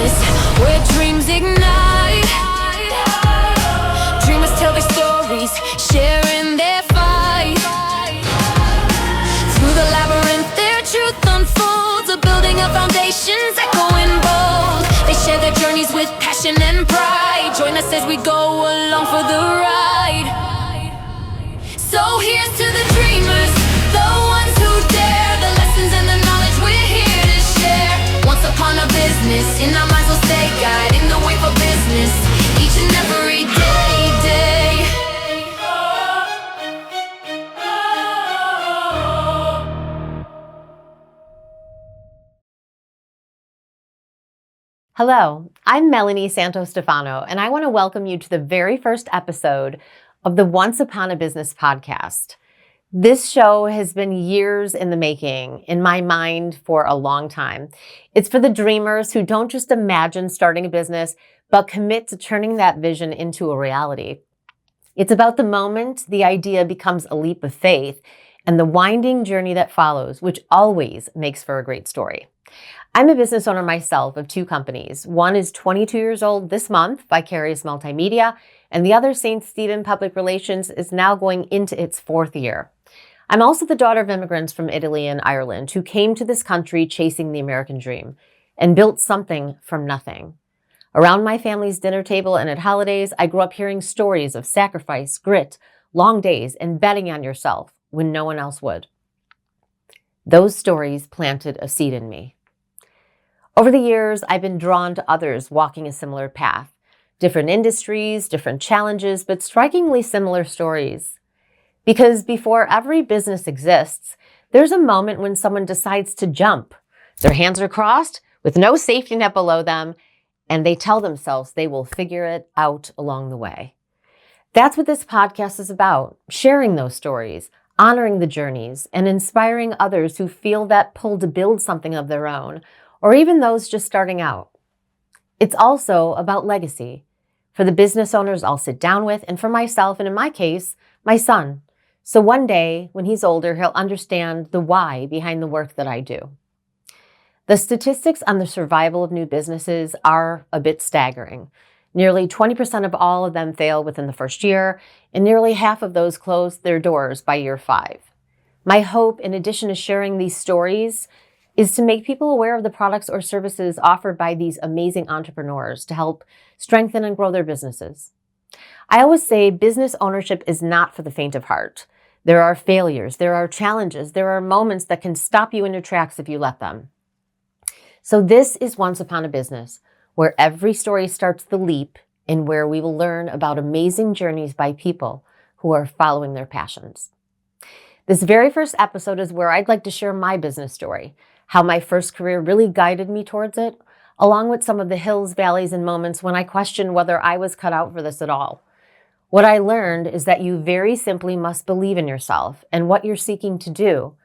business where dreams ignite. Dreamers tell their stories, sharing their fight. Through the labyrinth, their truth unfolds, a building of foundations echoing bold. They share their journeys with passion and pride. Join us as we go along for the ride. So here's to the dreamers, the ones who dare, the lessons and the knowledge we're here to share. Once upon a business, in our minds we'll stay, guiding the way for business, each and every day. Hello, I'm Melanie Santostefano, and I want to welcome you to the very first episode of the Once Upon a Business podcast. This show has been years in the making, in my mind for a long time. It's for the dreamers who don't just imagine starting a business, but commit to turning that vision into a reality. It's about the moment the idea becomes a leap of faith and the winding journey that follows, which always makes for a great story. I'm a business owner myself of two companies. One is 22 years old this month, Vicarious Multimedia, and the other, St. Stephen Public Relations, is now going into its fourth year. I'm also the daughter of immigrants from Italy and Ireland who came to this country chasing the American dream and built something from nothing. Around my family's dinner table and at holidays, I grew up hearing stories of sacrifice, grit, long days, and betting on yourself when no one else would. Those stories planted a seed in me. Over the years, I've been drawn to others walking a similar path. Different industries, different challenges, but strikingly similar stories. Because before every business exists, there's a moment when someone decides to jump. Their hands are crossed with no safety net below them, and they tell themselves they will figure it out along the way. That's what this podcast is about, sharing those stories, honoring the journeys, and inspiring others who feel that pull to build something of their own, or even those just starting out. It's also about legacy. For the business owners I'll sit down with, and for myself, and in my case, my son. So one day, when he's older, he'll understand the why behind the work that I do. The statistics on the survival of new businesses are a bit staggering. Nearly 20% of all of them fail within the first year, and nearly half of those close their doors by year 5. My hope, in addition to sharing these stories, is to make people aware of the products or services offered by these amazing entrepreneurs to help strengthen and grow their businesses. I always say business ownership is not for the faint of heart. There are failures, there are challenges, there are moments that can stop you in your tracks if you let them. So this is Once Upon a Business, where every story starts the leap and where we will learn about amazing journeys by people who are following their passions. This very first episode is where I'd like to share my business story, how my first career really guided me towards it, along with some of the hills, valleys, and moments when I questioned whether I was cut out for this at all. What I learned is that you very simply must believe in yourself and what you're seeking to do.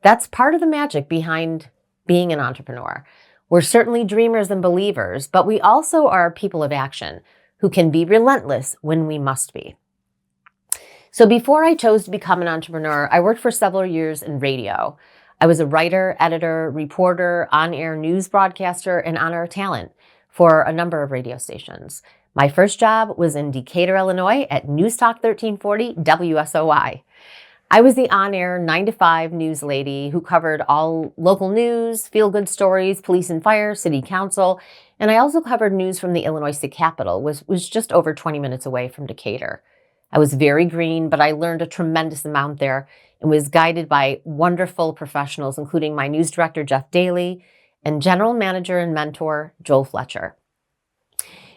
That's part of the magic behind being an entrepreneur. We're certainly dreamers and believers, but we also are people of action who can be relentless when we must be. So before I chose to become an entrepreneur, I worked for several years in radio. I was a writer, editor, reporter, on-air news broadcaster, and on-air talent for a number of radio stations. My first job was in Decatur, Illinois at News Talk 1340 WSOI. I was the on-air 9 to 5 news lady who covered all local news, feel-good stories, police and fire, city council, and I also covered news from the Illinois State Capitol, which was just over 20 minutes away from Decatur. I was very green, but I learned a tremendous amount there and was guided by wonderful professionals, including my news director, Jeff Daly, and general manager and mentor, Joel Fletcher.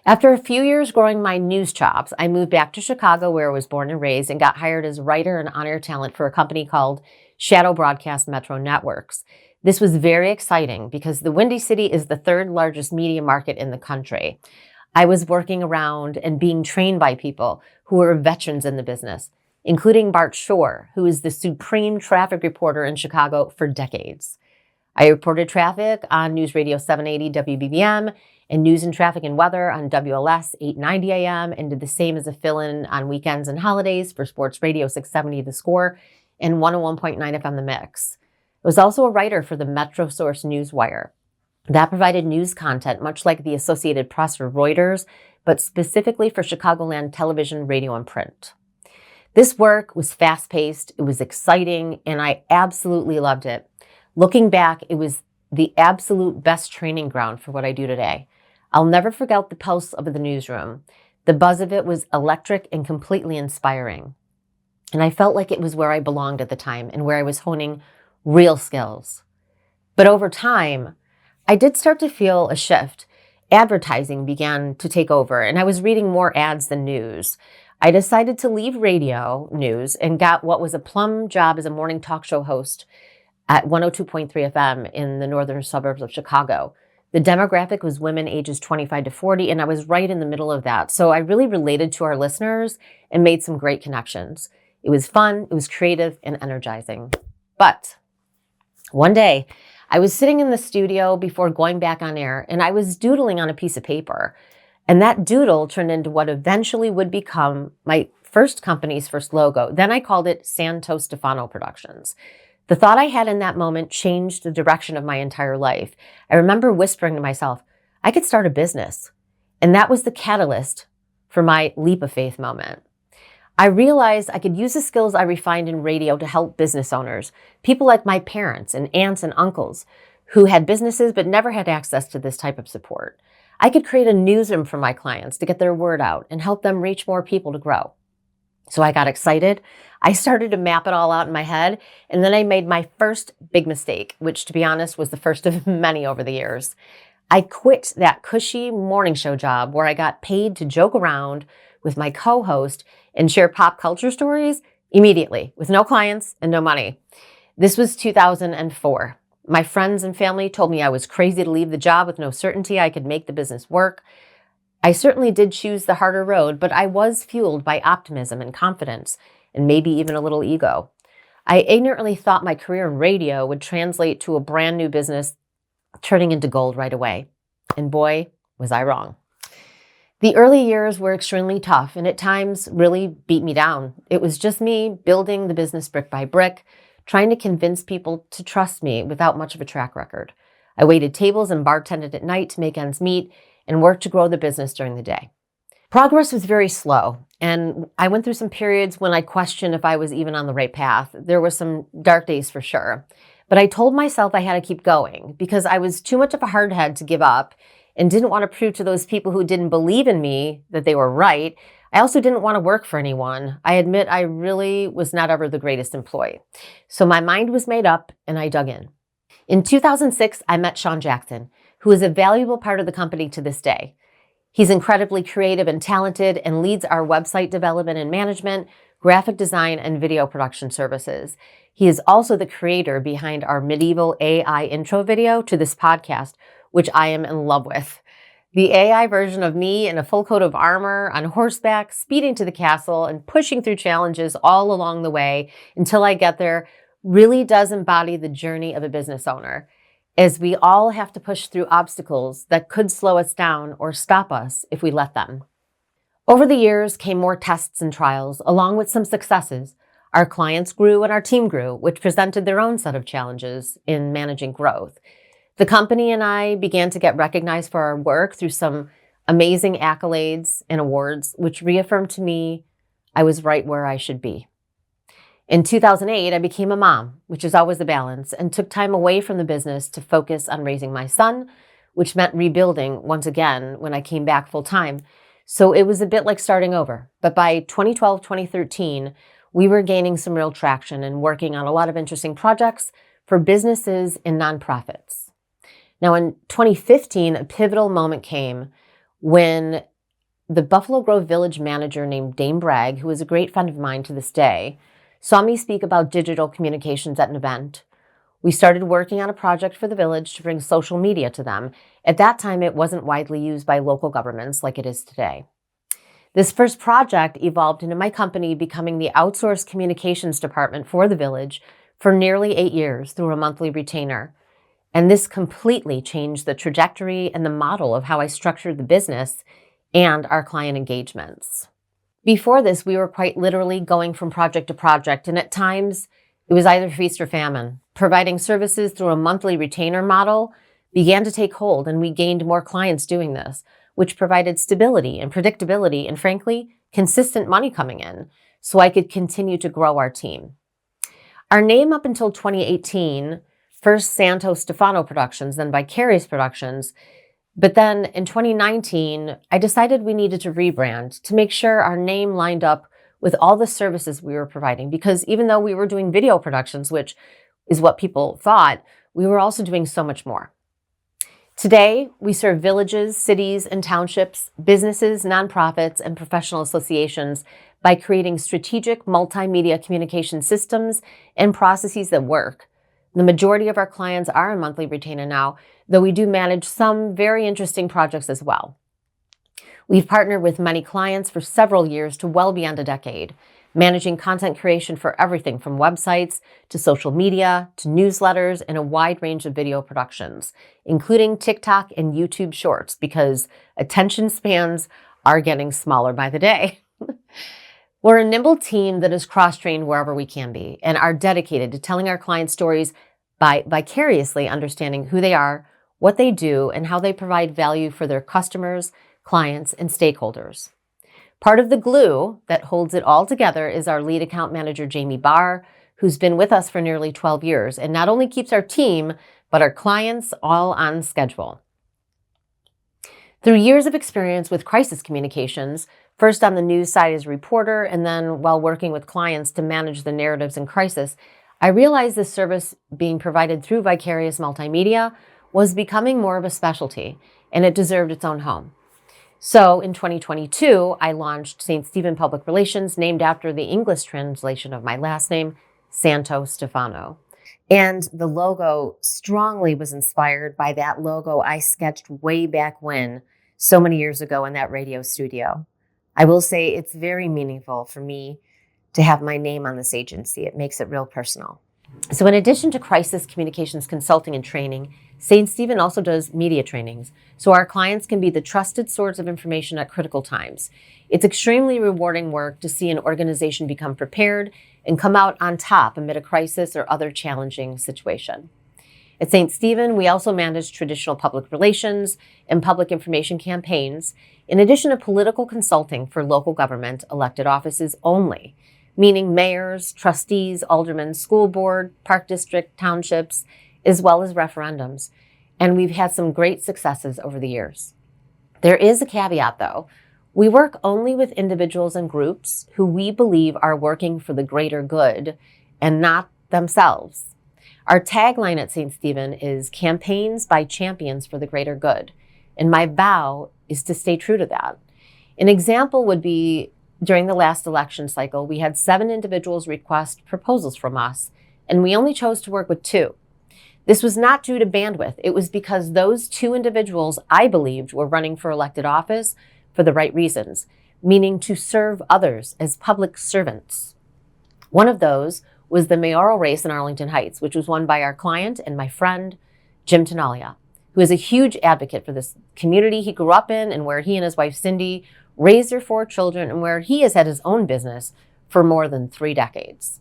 After a few years growing my news chops, I moved back to Chicago, where I was born and raised, and got hired as writer and on-air talent for a company called Shadow Broadcast Metro Networks. This was very exciting because the Windy City is the 3rd largest media market in the country. I was working around and being trained by people who were veterans in the business, including Bart Shore, who is the supreme traffic reporter in Chicago for decades. I reported traffic on News Radio 780 WBBM and news and traffic and weather on WLS 890 AM, and did the same as a fill-in on weekends and holidays for Sports Radio 670 The Score and 101.9 FM The Mix. I was also a writer for the Metro Source Newswire. That provided news content, much like the Associated Press or Reuters, but specifically for Chicagoland television, radio, and print. This work was fast-paced, it was exciting, and I absolutely loved it. Looking back, it was the absolute best training ground for what I do today. I'll never forget the pulse of the newsroom. The buzz of it was electric and completely inspiring. And I felt like it was where I belonged at the time and where I was honing real skills. But over time, I did start to feel a shift. Advertising began to take over, and I was reading more ads than news. I decided to leave radio news and got what was a plum job as a morning talk show host at 102.3 FM in the northern suburbs of Chicago. The demographic was women ages 25 to 40, and I was right in the middle of that. So I really related to our listeners and made some great connections. It was fun, it was creative, and energizing. But one day, I was sitting in the studio before going back on air, and I was doodling on a piece of paper. And that doodle turned into what eventually would become my first company's first logo. Then I called it Santostefano Productions. The thought I had in that moment changed the direction of my entire life. I remember whispering to myself, I could start a business. And that was the catalyst for my leap of faith moment. I realized I could use the skills I refined in radio to help business owners, people like my parents and aunts and uncles who had businesses but never had access to this type of support. I could create a newsroom for my clients to get their word out and help them reach more people to grow. So I got excited. I started to map it all out in my head, and then I made my first big mistake, which to be honest was the first of many over the years. I quit that cushy morning show job where I got paid to joke around with my co-host and share pop culture stories immediately with no clients and no money. This was 2004. My friends and family told me I was crazy to leave the job with no certainty I could make the business work. I certainly did choose the harder road, but I was fueled by optimism and confidence, and maybe even a little ego. I ignorantly thought my career in radio would translate to a brand new business turning into gold right away. And boy, was I wrong. The early years were extremely tough and at times really beat me down. It was just me building the business brick by brick, trying to convince people to trust me without much of a track record. I waited tables and bartended at night to make ends meet and worked to grow the business during the day. Progress was very slow, and I went through some periods when I questioned if I was even on the right path. There were some dark days for sure, but I told myself I had to keep going because I was too much of a hardhead to give up and didn't want to prove to those people who didn't believe in me that they were right. I also didn't want to work for anyone. I admit I really was not ever the greatest employee. So my mind was made up and I dug in. In 2006, I met Sean Jackson, who is a valuable part of the company to this day. He's incredibly creative and talented and leads our website development and management, graphic design, and video production services. He is also the creator behind our medieval AI intro video to this podcast, which I am in love with. The AI version of me in a full coat of armor, on horseback, speeding to the castle, and pushing through challenges all along the way until I get there really does embody the journey of a business owner, as we all have to push through obstacles that could slow us down or stop us if we let them. Over the years came more tests and trials, along with some successes. Our clients grew and our team grew, which presented their own set of challenges in managing growth. The company and I began to get recognized for our work through some amazing accolades and awards, which reaffirmed to me I was right where I should be. In 2008, I became a mom, which is always a balance, and took time away from the business to focus on raising my son, which meant rebuilding once again when I came back full time. So it was a bit like starting over. But by 2012, 2013, we were gaining some real traction and working on a lot of interesting projects for businesses and nonprofits. Now, in 2015, a pivotal moment came when the Buffalo Grove Village manager named Dame Bragg, who is a great friend of mine to this day, saw me speak about digital communications at an event. We started working on a project for the village to bring social media to them. At that time, it wasn't widely used by local governments like it is today. This first project evolved into my company becoming the outsourced communications department for the village for nearly 8 years through a monthly retainer. And this completely changed the trajectory and the model of how I structured the business and our client engagements. Before this, we were quite literally going from project to project, and at times it was either feast or famine. Providing services through a monthly retainer model began to take hold, and we gained more clients doing this, which provided stability and predictability and, frankly, consistent money coming in, so I could continue to grow our team. Our name up until 2018, first Santostefano Productions, then Vicarious Productions, but then in 2019, I decided we needed to rebrand to make sure our name lined up with all the services we were providing, because even though we were doing video productions, which is what people thought, we were also doing so much more. Today, we serve villages, cities, and townships, businesses, nonprofits, and professional associations by creating strategic multimedia communication systems and processes that work. The majority of our clients are on monthly retainer now, though we do manage some very interesting projects as well. We've partnered with many clients for several years to well beyond a decade, managing content creation for everything from websites to social media to newsletters and a wide range of video productions, including TikTok and YouTube Shorts, because attention spans are getting smaller by the day. We're a nimble team that is cross-trained wherever we can be and are dedicated to telling our clients' stories by vicariously understanding who they are, what they do, and how they provide value for their customers, clients, and stakeholders. Part of the glue that holds it all together is our lead account manager, Jamie Barr, who's been with us for nearly 12 years and not only keeps our team, but our clients all on schedule. Through years of experience with crisis communications, first on the news side as a reporter, and then while working with clients to manage the narratives in crisis, I realized the service being provided through Vicarious Multimedia was becoming more of a specialty, and it deserved its own home. So in 2022, I launched St. Stephen Public Relations, named after the English translation of my last name, Santostefano. And the logo strongly was inspired by that logo I sketched way back when, so many years ago in that radio studio. I will say it's very meaningful for me to have my name on this agency. It makes it real personal. So in addition to crisis communications consulting and training, St. Stephen also does media trainings, so our clients can be the trusted source of information at critical times. It's extremely rewarding work to see an organization become prepared and come out on top amid a crisis or other challenging situation. At St. Stephen, we also manage traditional public relations and public information campaigns, in addition to political consulting for local government elected offices only, meaning mayors, trustees, aldermen, school board, park district, townships, as well as referendums. And we've had some great successes over the years. There is a caveat, though. We work only with individuals and groups who we believe are working for the greater good and not themselves. Our tagline at St. Stephen is campaigns by champions for the greater good. And my vow is to stay true to that. An example would be during the last election cycle, we had 7 individuals request proposals from us, and we only chose to work with 2. This was not due to bandwidth. It was because those 2 individuals I believed were running for elected office for the right reasons, meaning to serve others as public servants. One of those was the mayoral race in Arlington Heights, which was won by our client and my friend, Jim Tenalia, who is a huge advocate for this community he grew up in and where he and his wife, Cindy, raised their 4 children and where he has had his own business for more than 3 decades.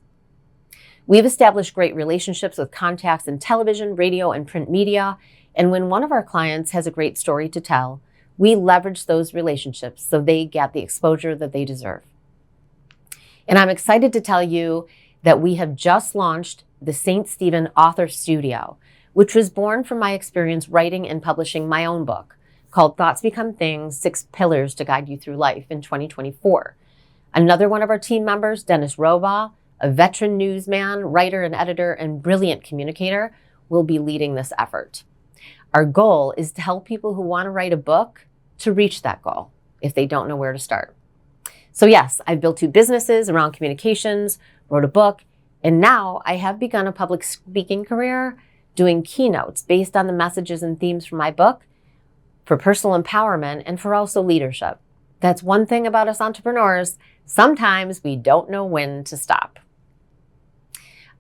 We've established great relationships with contacts in television, radio, and print media, and when one of our clients has a great story to tell, we leverage those relationships so they get the exposure that they deserve. And I'm excited to tell you that we have just launched the St. Stephen Author Studio, which was born from my experience writing and publishing my own book called Thoughts Become Things, 6 Pillars to Guide You Through Life in 2024. Another one of our team members, Dennis Roba, a veteran newsman, writer and editor, and brilliant communicator, will be leading this effort. Our goal is to help people who want to write a book to reach that goal if they don't know where to start. So yes, I've built 2 businesses around communications, wrote a book, and now I have begun a public speaking career doing keynotes based on the messages and themes from my book for personal empowerment and for also leadership. That's one thing about us entrepreneurs. Sometimes we don't know when to stop.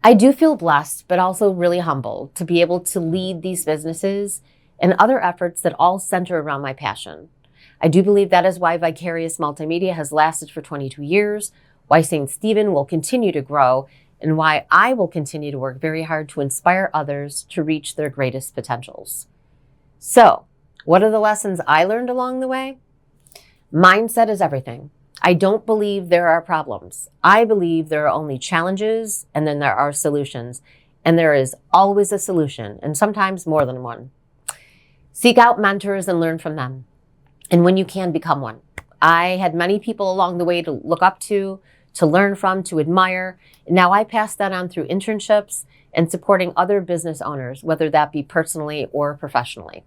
I do feel blessed, but also really humbled to be able to lead these businesses and other efforts that all center around my passion. I do believe that is why Vicarious Multimedia has lasted for 22 years, why St. Stephen will continue to grow, and why I will continue to work very hard to inspire others to reach their greatest potentials. So, what are the lessons I learned along the way? Mindset is everything. I don't believe there are problems. I believe there are only challenges and then there are solutions. And there is always a solution, and sometimes more than one. Seek out mentors and learn from them. And when you can, become one. I had many people along the way to look up to learn from, to admire. And now I pass that on through internships and supporting other business owners, whether that be personally or professionally.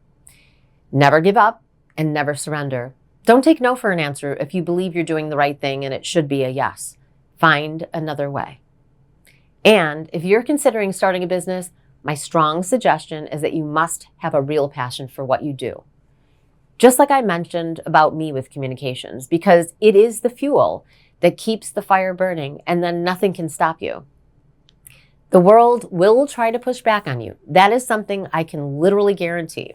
Never give up and never surrender. Don't take no for an answer if you believe you're doing the right thing and it should be a yes. Find another way. And if you're considering starting a business, my strong suggestion is that you must have a real passion for what you do. Just like I mentioned about me with communications, because it is the fuel that keeps the fire burning, and then nothing can stop you. The world will try to push back on you. That is something I can literally guarantee.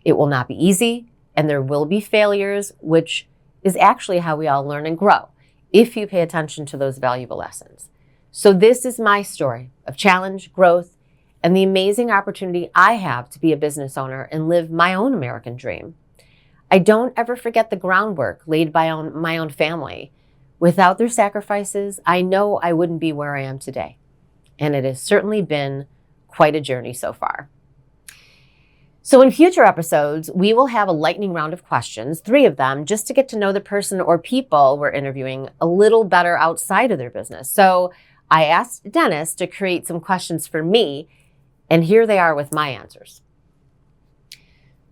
It will not be easy, and there will be failures, which is actually how we all learn and grow, if you pay attention to those valuable lessons. So this is my story of challenge, growth, and the amazing opportunity I have to be a business owner and live my own American dream. I don't ever forget the groundwork laid by my own family. Without their sacrifices, I know I wouldn't be where I am today. And it has certainly been quite a journey so far. So in future episodes, we will have a lightning round of questions, 3 of them, just to get to know the person or people we're interviewing a little better outside of their business. So I asked Dennis to create some questions for me, and here they are with my answers.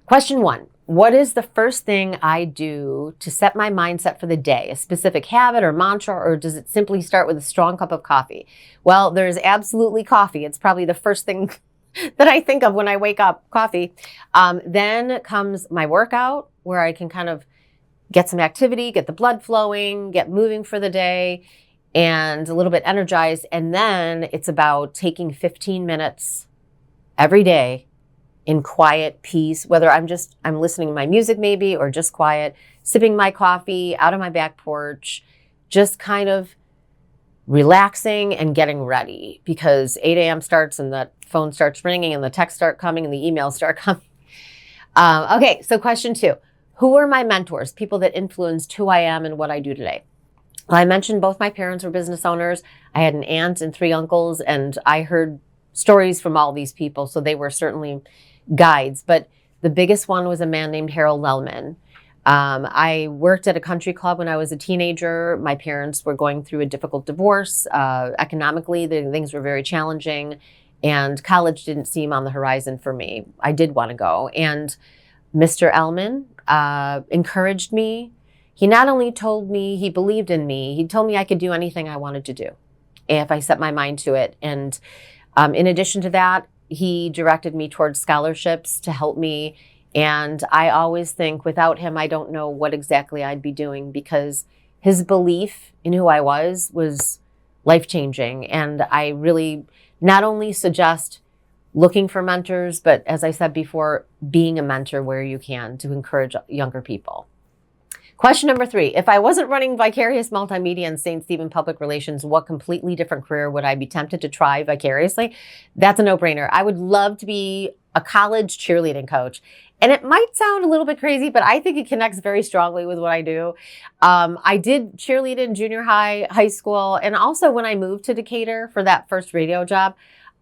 Question 1. What is the first thing I do to set my mindset for the day? A specific habit or mantra, or does it simply start with a strong cup of coffee? Well, there's absolutely coffee. It's probably the first thing that I think of when I wake up, coffee. Then comes my workout, where I can kind of get some activity, get the blood flowing, get moving for the day, and a little bit energized. And then it's about taking 15 minutes every day in quiet peace, whether I'm listening to my music maybe, or just quiet, sipping my coffee out on my back porch, just kind of relaxing and getting ready, because 8 a.m. starts and the phone starts ringing and the texts start coming and the emails start coming. Okay, so question 2. Who are my mentors, people that influenced who I am and what I do today? Well, I mentioned both my parents were business owners. I had an aunt and 3 uncles, and I heard stories from all these people, so they were certainly guides. But the biggest one was a man named Harold Lellman. I worked at a country club when I was a teenager. My parents were going through a difficult divorce. Economically, things were very challenging, and college didn't seem on the horizon for me. I did want to go. And Mr. Ellman encouraged me. He not only told me he believed in me, he told me I could do anything I wanted to do if I set my mind to it. And in addition to that, he directed me towards scholarships to help me. And I always think without him, I don't know what exactly I'd be doing, because his belief in who I was life-changing. And I really not only suggest looking for mentors, but as I said before, being a mentor where you can to encourage younger people. Question number 3, if I wasn't running Vicarious Multimedia and St. Stephen Public Relations, what completely different career would I be tempted to try vicariously? That's a no-brainer. I would love to be a college cheerleading coach. And it might sound a little bit crazy, but I think it connects very strongly with what I do. I did cheerlead in junior high, high school, and also when I moved to Decatur for that first radio job,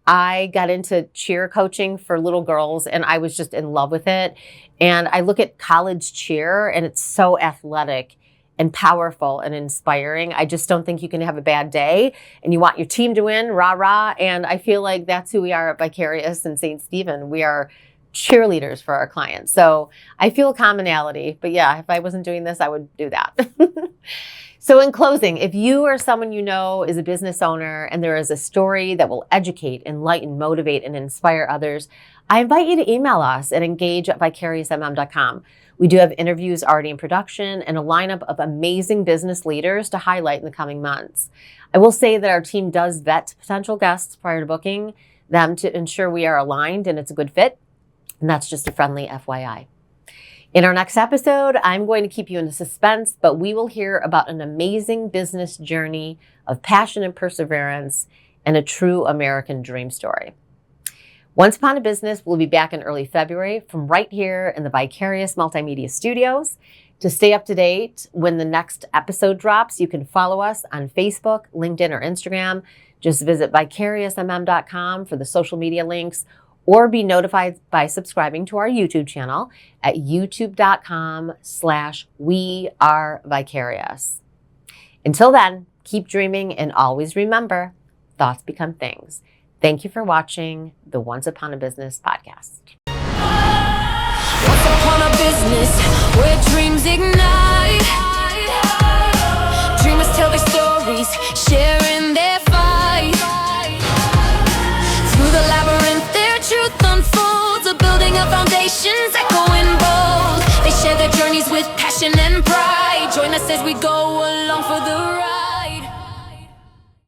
I got into cheer coaching for little girls, and I was just in love with it. And I look at college cheer, and it's so athletic and powerful and inspiring. I just don't think you can have a bad day, and you want your team to win, rah, rah. And I feel like that's who we are at Vicarious and St. Stephen. We are cheerleaders for our clients. So I feel a commonality, but yeah, if I wasn't doing this, I would do that. So in closing, if you or someone you know is a business owner and there is a story that will educate, enlighten, motivate, and inspire others, I invite you to email us at engage@vicariousmm.com. We do have interviews already in production and a lineup of amazing business leaders to highlight in the coming months. I will say that our team does vet potential guests prior to booking them to ensure we are aligned and it's a good fit. And that's just a friendly FYI. In our next episode, I'm going to keep you in suspense, but we will hear about an amazing business journey of passion and perseverance and a true American dream story. Once Upon a Business will be back in early February from right here in the Vicarious Multimedia Studios. To stay up to date when the next episode drops, you can follow us on Facebook, LinkedIn, or Instagram. Just visit vicariousmm.com for the social media links, or be notified by subscribing to our YouTube channel at youtube.com/wearevicarious. Until then, keep dreaming and always remember, thoughts become things. Thank you for watching the Once Upon a Business podcast. Once upon a business where dreams ignite. Dreamers tell their stories, sharing their fight. Through the labyrinth, their truth unfolds. A building of foundations, echoing bold. They share their journeys with passion and pride. Join us as we go along for the ride.